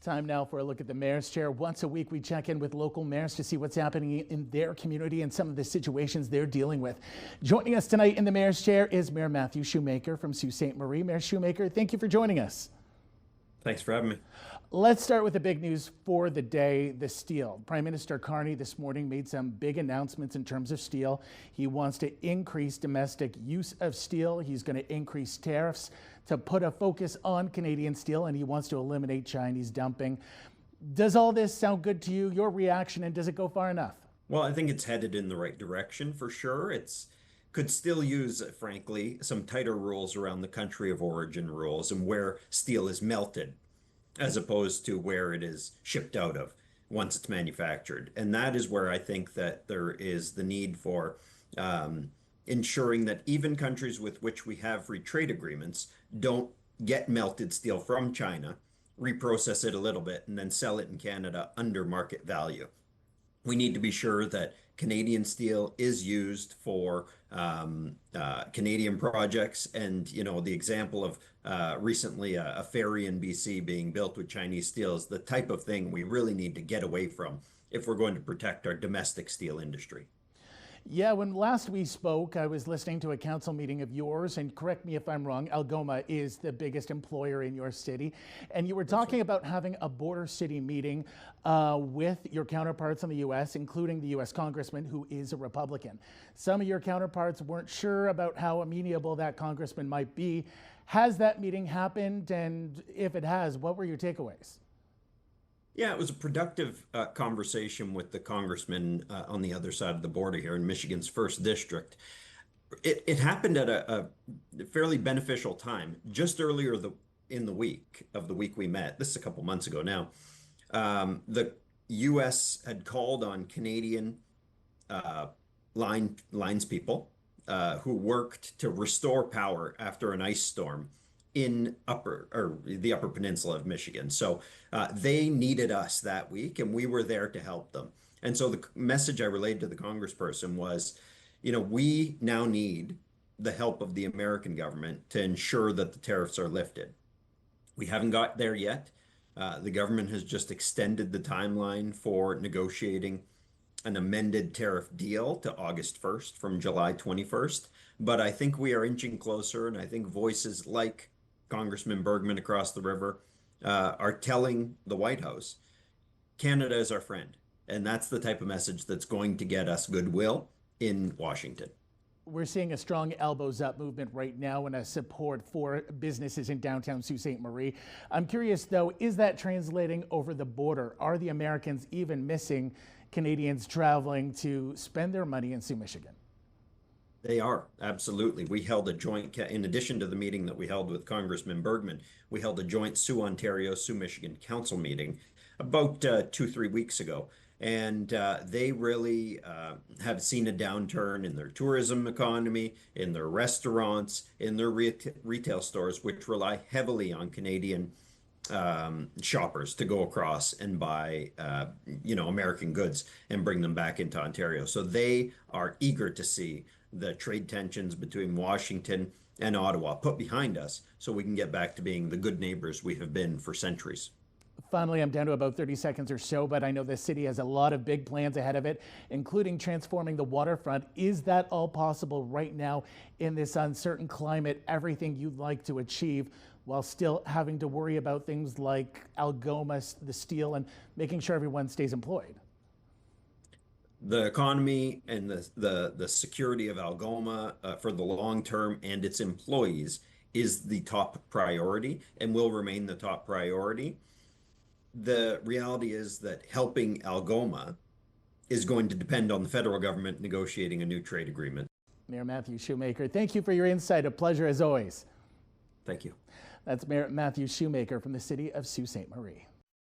Time now for a look at the Mayor's Chair. Once a week, we check in with local mayors to see what's happening in their community and some of the situations they're dealing with. Joining us tonight in the Mayor's Chair is Mayor Matthew Shoemaker from Sault Ste. Marie. Mayor Shoemaker, thank you for joining us. Thanks for having me. Let's start with the big news for the day, the steel. Prime Minister Carney this morning made some big announcements in terms of steel. He wants to increase domestic use of steel. He's going to increase tariffs to put a focus on Canadian steel, and he wants to eliminate Chinese dumping. Does all this sound good to you? Your reaction, and does it go far enough? Well, I think it's headed in the right direction for sure. It's could still use, frankly, some tighter rules around the country of origin rules and where steel is melted, as opposed to where it is shipped out of once it's manufactured. And that is where I think that there is the need for ensuring that even countries with which we have free trade agreements don't get melted steel from China, reprocess it a little bit, and then sell it in Canada under market value. We need to be sure that Canadian steel is used for Canadian projects. And, you know, the example of recently a ferry in BC being built with Chinese steel is the type of thing we really need to get away from if we're going to protect our domestic steel industry. Yeah, when last we spoke, I was listening to a council meeting of yours, and correct me if I'm wrong, Algoma is the biggest employer in your city, and you were talking about having a border city meeting with your counterparts in the U.S., including the U.S. congressman, who is a Republican. Some of your counterparts weren't sure about how amenable that congressman might be. Has that meeting happened, and if it has, what were your takeaways? Yeah, it was a productive conversation with the congressman on the other side of the border here in Michigan's 1st District. It happened at a fairly beneficial time, just earlier in the week we met. This is a couple months ago now. The U.S. had called on Canadian linespeople who worked to restore power after an ice storm in the upper peninsula of Michigan. So they needed us that week, and we were there to help them. And so the message I relayed to the congressperson was, you know, we now need the help of the American government to ensure that the tariffs are lifted. We haven't got there yet. The government has just extended the timeline for negotiating an amended tariff deal to August 1st from July 21st. But I think we are inching closer, and I think voices like Congressman Bergman across the river are telling the White House, Canada is our friend. And that's the type of message that's going to get us goodwill in Washington. We're seeing a strong elbows up movement right now and a support for businesses in downtown Sault Ste. Marie. I'm curious, though, is that translating over the border? Are the Americans even missing Canadians traveling to spend their money in Sault, Michigan? They are, absolutely. We held a joint, in addition to the meeting that we held with Congressman Bergman, we held a joint Sault Ontario, Sault Michigan Council meeting about 2-3 weeks ago. And they really have seen a downturn in their tourism economy, in their restaurants, in their retail stores, which rely heavily on Canadian shoppers to go across and buy, American goods and bring them back into Ontario. So they are eager to see the trade tensions between Washington and Ottawa put behind us so we can get back to being the good neighbors we have been for centuries. Finally, I'm down to about 30 seconds or so, but I know the city has a lot of big plans ahead of it, including transforming the waterfront. Is that all possible right now in this uncertain climate, everything you'd like to achieve while still having to worry about things like Algoma, the steel, and making sure everyone stays employed? The economy and the security of Algoma for the long term and its employees is the top priority and will remain the top priority. The reality is that helping Algoma is going to depend on the federal government negotiating a new trade agreement. Mayor Matthew Shoemaker, thank you for your insight. A pleasure as always. Thank you. That's Mayor Matthew Shoemaker from the city of Sault Ste. Marie.